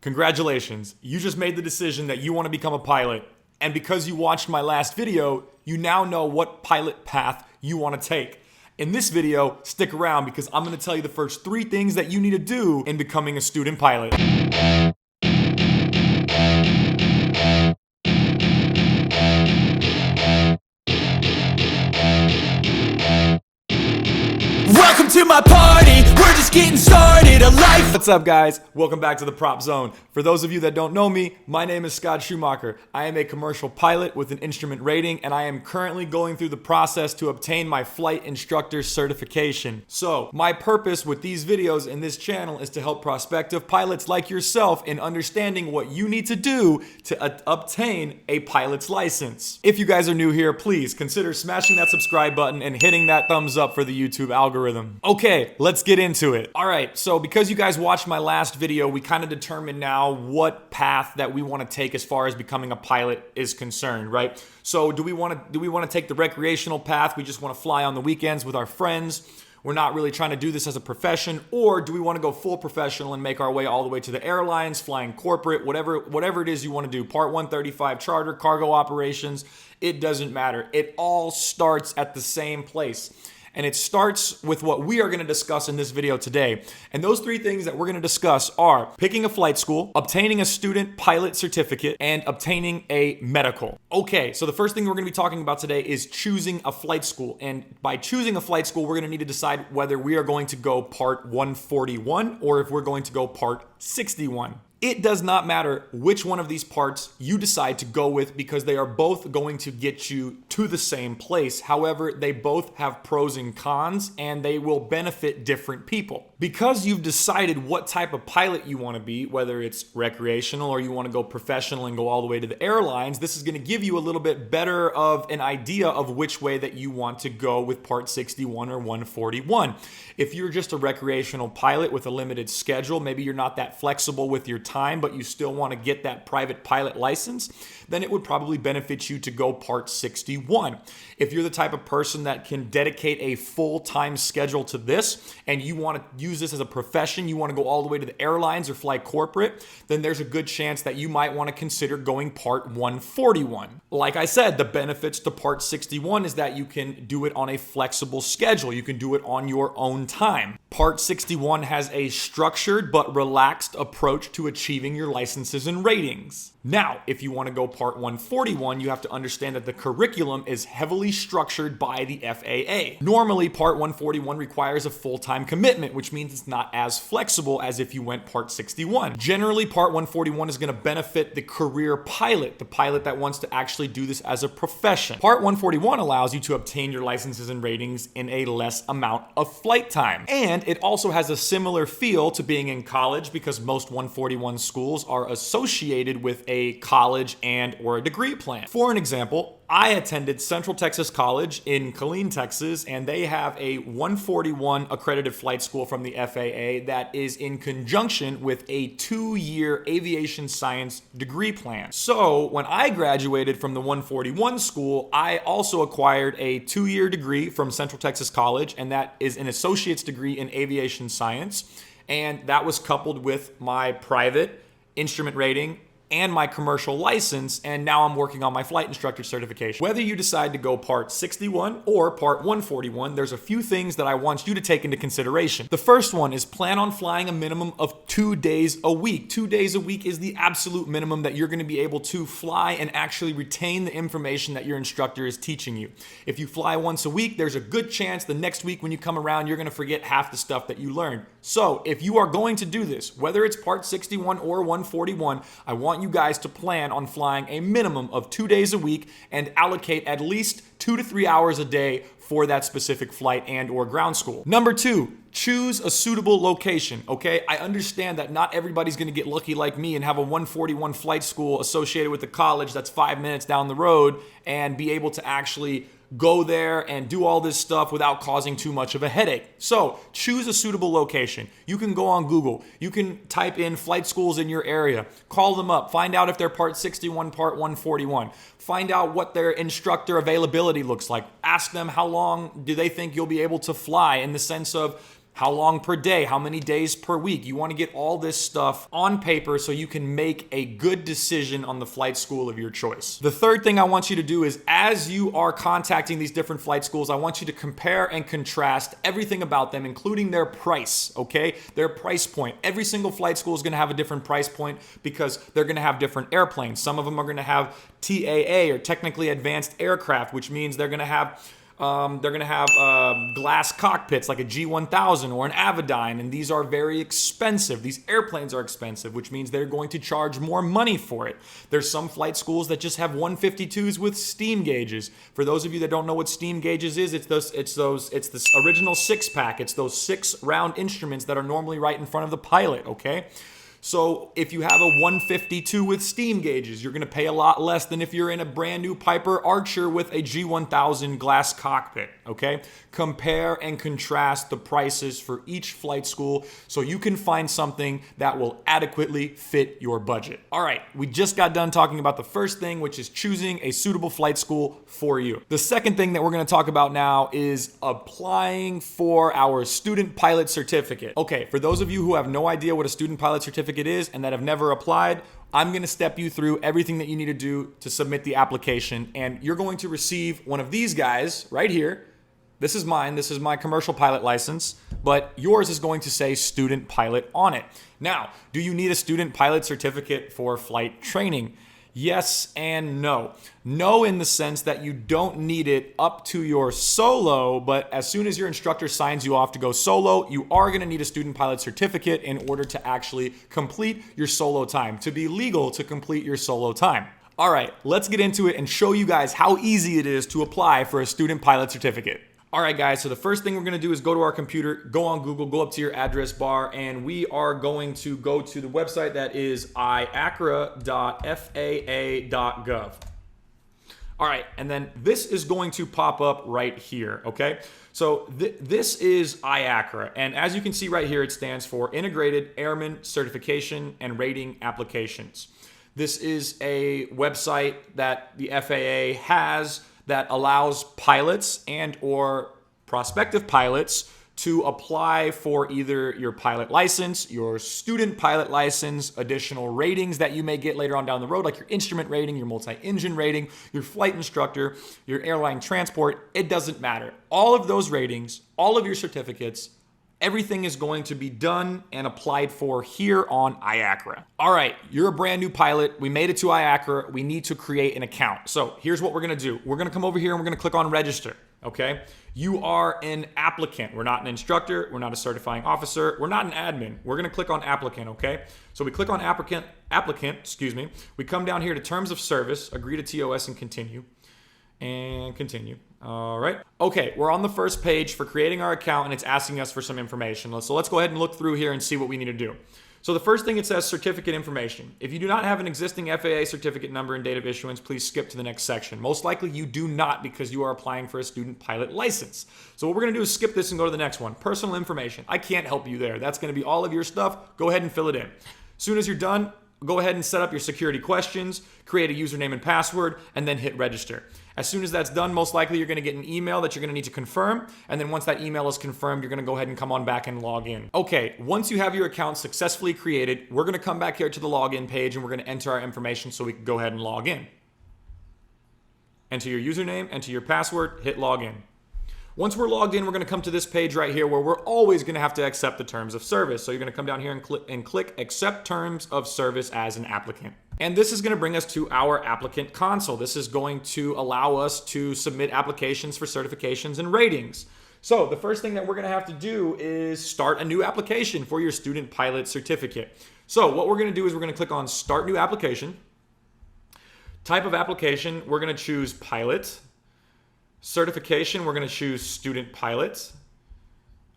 Congratulations, you just made the decision that you want to become a pilot. And because you watched my last video, you now know what pilot path you want to take. In this video, stick around because I'm going to tell you the first 3 things that you need to do in becoming a student pilot. Welcome to my party, we're just getting started, a life. What's up guys, welcome back to the Prop Zone. For those of you that don't know me, my name is Scott Schumacher. I am a commercial pilot with an instrument rating and I am currently going through the process to obtain my flight instructor certification. So, my purpose with these videos in this channel is to help prospective pilots like yourself in understanding what you need to do to obtain a pilot's license. If you guys are new here, please consider smashing that subscribe button and hitting that thumbs up for the YouTube algorithm. Okay, let's get into it. All right, so because you guys watched my last video, we kind of determined now what path that we want to take as far as becoming a pilot is concerned, right? So do we want to take the recreational path? We just want to fly on the weekends with our friends. We're not really trying to do this as a profession, or do we want to go full professional and make our way all the way to the airlines, flying corporate, whatever it is you want to do, Part 135 charter, cargo operations, it doesn't matter. It all starts at the same place. And it starts with what we are going to discuss in this video today. And those 3 things that we're going to discuss are picking a flight school, obtaining a student pilot certificate, and obtaining a medical. Okay, so the first thing we're going to be talking about today is choosing a flight school. And by choosing a flight school, we're going to need to decide whether we are going to go Part 141 or if we're going to go Part 61. It does not matter which one of these parts you decide to go with because they are both going to get you to the same place. However, they both have pros and cons and they will benefit different people. Because you've decided what type of pilot you want to be, whether it's recreational or you want to go professional and go all the way to the airlines, this is going to give you a little bit better of an idea of which way that you want to go with Part 61 or 141. If you're just a recreational pilot with a limited schedule, maybe you're not that flexible with your time, but you still want to get that private pilot license, then it would probably benefit you to go Part 61. If you're the type of person that can dedicate a full-time schedule to this and you want to use this as a profession, you want to go all the way to the airlines or fly corporate, then there's a good chance that you might want to consider going Part 141. Like I said, the benefits to Part 61 is that you can do it on a flexible schedule. You can do it on your own time. Part 61 has a structured but relaxed approach to achieving your licenses and ratings. Now, if you want to go Part 141, you have to understand that the curriculum is heavily structured by the FAA. Normally, Part 141 requires a full-time commitment, which means it's not as flexible as if you went Part 61. Generally, Part 141 is going to benefit the career pilot, the pilot that wants to actually do this as a profession. Part 141 allows you to obtain your licenses and ratings in a less amount of flight time. And it also has a similar feel to being in college because most 141 schools are associated with a college and or a degree plan. For an example, I attended Central Texas College in Killeen, Texas, and they have a 141 accredited flight school from the FAA that is in conjunction with a 2-year aviation science degree plan. So when I graduated from the 141 school, I also acquired a 2-year degree from Central Texas College, and that is an associate's degree in aviation science. And that was coupled with my private instrument rating and my commercial license, and now I'm working on my flight instructor certification. Whether you decide to go Part 61 or Part 141, there's a few things that I want you to take into consideration. The first one is plan on flying a minimum of 2 days a week. 2 days a week is the absolute minimum that you're going to be able to fly and actually retain the information that your instructor is teaching you. If you fly once a week, there's a good chance the next week when you come around, you're going to forget half the stuff that you learned. So if you are going to do this, whether it's Part 61 or 141, I want you guys to plan on flying a minimum of 2 days a week and allocate at least 2 to 3 hours a day for that specific flight and or ground school. Number 2, choose a suitable location, okay? I understand that not everybody's gonna get lucky like me and have a 141 flight school associated with the college that's 5 minutes down the road and be able to actually go there and do all this stuff without causing too much of a headache. So choose a suitable location. You can go on Google. You can type in flight schools in your area. Call them up. Find out if they're Part 61, Part 141. Find out what their instructor availability looks like. Ask them how long do they think you'll be able to fly in the sense of How long per day? How many days per week? You want to get all this stuff on paper so you can make a good decision on the flight school of your choice. The third thing I want you to do is, as you are contacting these different flight schools, I want you to compare and contrast everything about them, including their price, okay? Their price point. Every single flight school is going to have a different price point because they're going to have different airplanes. Some of them are going to have TAA, or technically advanced aircraft, which means they're going to have glass cockpits like a G1000 or an Avidyne, and these are very expensive. These airplanes are expensive, which means they're going to charge more money for it. There's some flight schools that just have 152s with steam gauges. For those of you that don't know what steam gauges is, it's this original 6-pack. It's those 6 round instruments that are normally right in front of the pilot, okay? So if you have a 152 with steam gauges, you're going to pay a lot less than if you're in a brand new Piper Archer with a G1000 glass cockpit, okay? Compare and contrast the prices for each flight school so you can find something that will adequately fit your budget. All right, we just got done talking about the first thing, which is choosing a suitable flight school for you. The second thing that we're going to talk about now is applying for our student pilot certificate. Okay, for those of you who have no idea what a student pilot certificate is and that have never applied, I'm going to step you through everything that you need to do to submit the application, and you're going to receive one of these guys right here. This is mine. This is my commercial pilot license, but yours is going to say student pilot on it. Now, do you need a student pilot certificate for flight training? Yes and no. No, in the sense that you don't need it up to your solo, but as soon as your instructor signs you off to go solo, you are going to need a student pilot certificate in order to actually complete your solo time, to be legal to complete your solo time. All right, let's get into it and show you guys how easy it is to apply for a student pilot certificate. All right, guys, so the first thing we're going to do is go to our computer, go on Google, go up to your address bar, and we are going to go to the website that is iacra.faa.gov. All right, and then this is going to pop up right here, okay? So this is IACRA, and as you can see right here, it stands for Integrated Airman Certification and Rating Applications. This is a website that the FAA has that allows pilots and or prospective pilots to apply for either your pilot license, your student pilot license, additional ratings that you may get later on down the road, like your instrument rating, your multi-engine rating, your flight instructor, your airline transport. It doesn't matter. All of those ratings, all of your certificates, everything is going to be done and applied for here on IACRA. All right, you're a brand new pilot. We made it to IACRA. We need to create an account. So here's what we're gonna do. We're gonna come over here and we're gonna click on register, okay? You are an applicant. We're not an instructor. We're not a certifying officer. We're not an admin. We're gonna click on applicant, okay? So we click on applicant, We come down here to terms of service, agree to TOS and continue. All right. Okay, we're on the first page for creating our account and it's asking us for some information. So let's go ahead and look through here and see what we need to do. So the first thing, it says certificate information. If you do not have an existing FAA certificate number and date of issuance, please skip to the next section. Most likely you do not, because you are applying for a student pilot license. So what we're going to do is skip this and go to the next one. Personal information. I can't help you there. That's going to be all of your stuff. Go ahead and fill it in. As soon as you're done, go ahead and set up your security questions, create a username and password, and then hit register. As soon as that's done, most likely you're going to get an email that you're going to need to confirm. And then once that email is confirmed, you're going to go ahead and come on back and log in. Okay, once you have your account successfully created, we're going to come back here to the login page and we're going to enter our information so we can go ahead and log in. Enter your username, enter your password, hit login. Once we're logged in, we're going to come to this page right here where we're always going to have to accept the terms of service. So you're going to come down here and click accept terms of service as an applicant. And this is going to bring us to our applicant console. This is going to allow us to submit applications for certifications and ratings. So the first thing that we're going to have to do is start a new application for your student pilot certificate. So what we're going to do is we're going to click on start new application. Type of application, we're going to choose pilot. Certification, we're going to choose student pilot.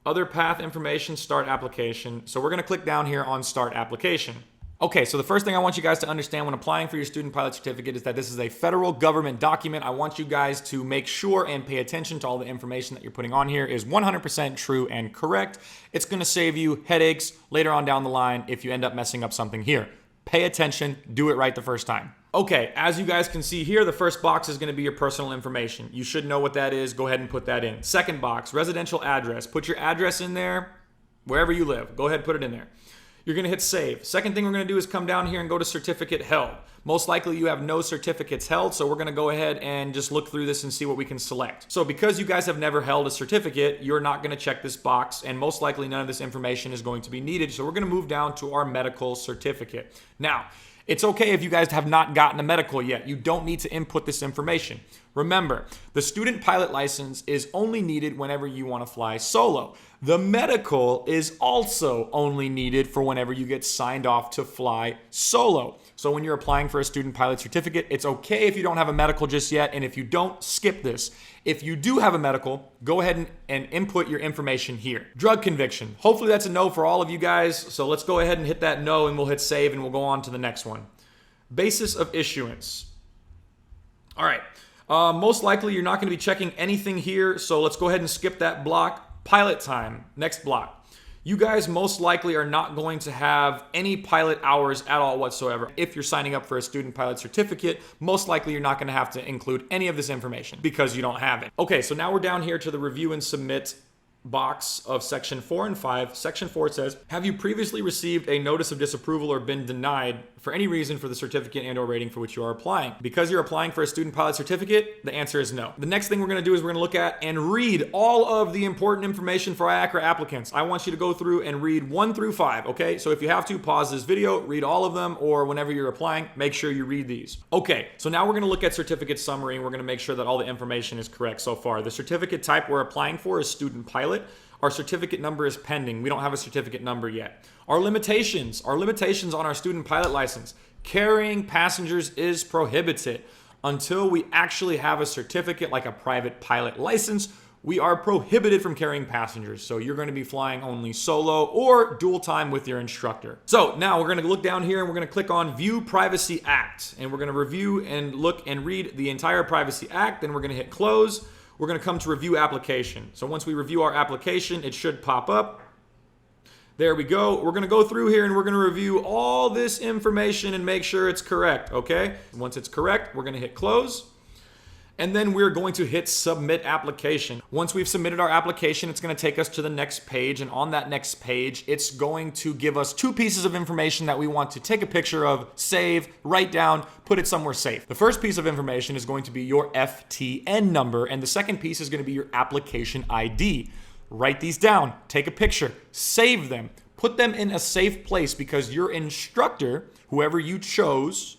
Other path information, start application. So we're going to click down here on start application. Okay, so the first thing I want you guys to understand when applying for your student pilot certificate is that this is a federal government document. I want you guys to make sure and pay attention to all the information that you're putting on here is 100% true and correct. It's going to save you headaches later on down the line if you end up messing up something here. Pay attention, do it right the first time. Okay, as you guys can see here, the first box is going to be your personal information. You should know what that is. Go ahead and put that in. Second box, residential address. Put your address in there. wherever you live. Go ahead, put it in there. You're gonna hit save. Second thing we're gonna do is come down here and go to certificate held. Most likely you have no certificates held, so we're gonna go ahead and just look through this and see what we can select. So because you guys have never held a certificate, you're not gonna check this box, and most likely none of this information is going to be needed, so we're gonna move down to our medical certificate. Now, it's okay if you guys have not gotten a medical yet. You don't need to input this information. Remember, the student pilot license is only needed whenever you want to fly solo. The medical is also only needed for whenever you get signed off to fly solo. So when you're applying for a student pilot certificate, it's okay if you don't have a medical just yet, and if you don't, skip this. If you do have a medical, go ahead and input your information here. Drug conviction. Hopefully that's a no for all of you guys, so let's go ahead and hit that no, and we'll hit save, and we'll go on to the next one. Basis of issuance. All right. Most likely you're not going to be checking anything here, so let's go ahead and skip that block. Pilot time, next block. You guys most likely are not going to have any pilot hours at all whatsoever. If you're signing up for a student pilot certificate, most likely you're not going to have to include any of this information because you don't have it. Okay, so now we're down here to the review and submit box of section 4 and 5. Section 4 says, have you previously received a notice of disapproval or been denied for any reason for the certificate and or rating for which you are applying? Because you're applying for a student pilot certificate, the answer is no. The next thing we're going to do is we're going to look at and read all of the important information for IACRA applicants. I want you to go through and read 1 through 5, okay? So if you have to, pause this video, read all of them, or whenever you're applying, make sure you read these. Okay, so now we're going to look at certificate summary, and we're going to make sure that all the information is correct so far. The certificate type we're applying for is student pilot. Our certificate number is pending. We don't have a certificate number yet. Our limitations on our student pilot license. Carrying passengers is prohibited. Until we actually have a certificate like a private pilot license, we are prohibited from carrying passengers. So you're going to be flying only solo or dual time with your instructor. So now we're going to look down here and we're going to click on View Privacy Act. And we're going to review and look and read the entire Privacy Act. Then we're going to hit close. We're going to come to review application. So once we review our application, it should pop up. There we go. We're going to go through here and we're going to review all this information and make sure it's correct, okay? Once it's correct, we're going to hit close. And then we're going to hit submit application. Once we've submitted our application, it's going to take us to the next page. And on that next page, it's going to give us 2 pieces of information that we want to take a picture of, save, write down, put it somewhere safe. The first piece of information is going to be your FTN number. And the second piece is going to be your application ID. Write these down, take a picture, save them, put them in a safe place because your instructor, whoever you chose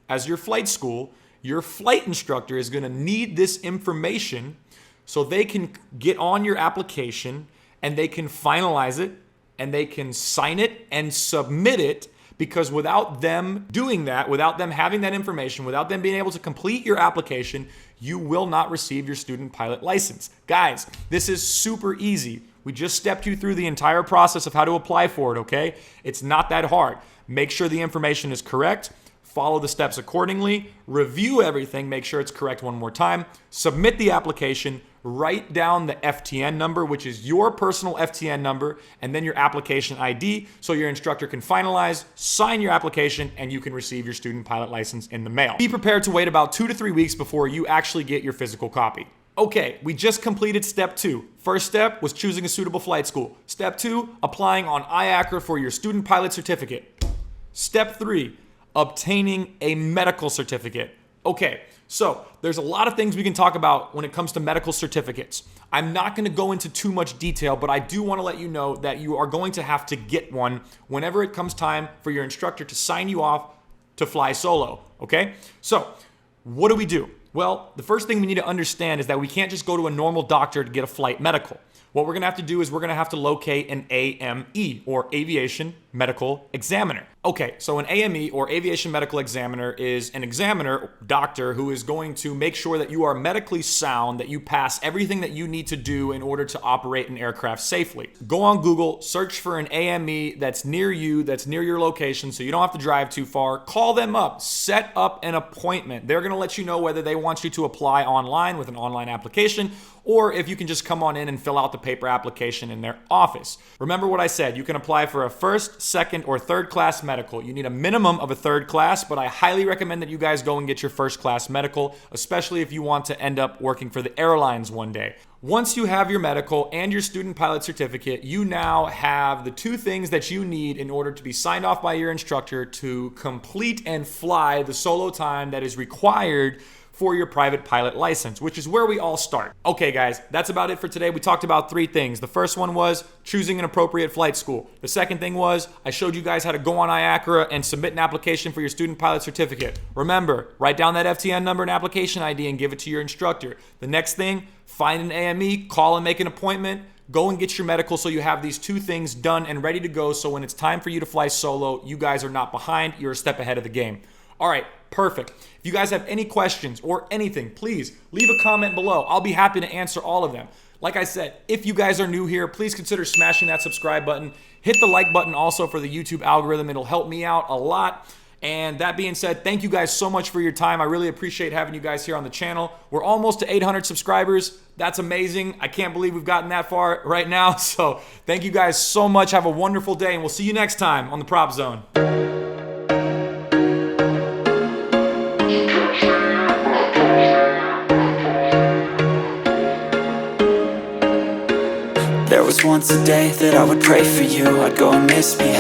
as your flight school, your flight instructor is going to need this information so they can get on your application and they can finalize it and they can sign it and submit it, because without them doing that, without them having that information, without them being able to complete your application, you will not receive your student pilot license. Guys, this is super easy. We just stepped you through the entire process of how to apply for it, okay? It's not that hard. Make sure the information is correct. Follow the steps accordingly, review everything, make sure it's correct one more time, submit the application, write down the FTN number, which is your personal FTN number, and then your application ID so your instructor can finalize, sign your application, and you can receive your student pilot license in the mail. Be prepared to wait about 2 to 3 weeks before you actually get your physical copy. Okay, we just completed step 2. First step was choosing a suitable flight school. Step 2, applying on IACRA for your student pilot certificate. Step 3, obtaining a medical certificate. Okay, so there's a lot of things we can talk about when it comes to medical certificates. I'm not going to go into too much detail, but I do want to let you know that you are going to have to get one whenever it comes time for your instructor to sign you off to fly solo, okay? So what do we do? Well, the first thing we need to understand is that we can't just go to a normal doctor to get a flight medical. What we're going to have to do is we're going to have to locate an AME, or Aviation Medical Examiner. Okay, so an AME, or Aviation Medical Examiner, is an examiner, doctor, who is going to make sure that you are medically sound, that you pass everything that you need to do in order to operate an aircraft safely. Go on Google, search for an AME that's near you, that's near your location, so you don't have to drive too far. Call them up, set up an appointment. They're going to let you know whether they want you to apply online with an online application, or if you can just come on in and fill out the paper application in their office. Remember what I said, you can apply for a first, second, or third class medical. You need a minimum of a third class, but I highly recommend that you guys go and get your first class medical, especially if you want to end up working for the airlines one day. Once you have your medical and your student pilot certificate, you now have the two things that you need in order to be signed off by your instructor to complete and fly the solo time that is required for your private pilot license, which is where we all start. Okay guys, that's about it for today. We talked about three things. The first one was choosing an appropriate flight school. The second thing was I showed you guys how to go on IACRA and submit an application for your student pilot certificate. Remember, write down that FTN number and application ID and give it to your instructor. The next thing, find an AME, call and make an appointment. Go and get your medical so you have these two things done and ready to go, so when it's time for you to fly solo, you guys are not behind, you're a step ahead of the game. All right, perfect. If you guys have any questions or anything, please leave a comment below. I'll be happy to answer all of them. Like I said, if you guys are new here, please consider smashing that subscribe button. Hit the like button also for the YouTube algorithm. It'll help me out a lot. And that being said, thank you guys so much for your time. I really appreciate having you guys here on the channel. We're almost to 800 subscribers. That's amazing. I can't believe we've gotten that far right now. So thank you guys so much. Have a wonderful day, and we'll see you next time on the Prop Zone. There was once a day that I would pray for you. I'd go and misbehave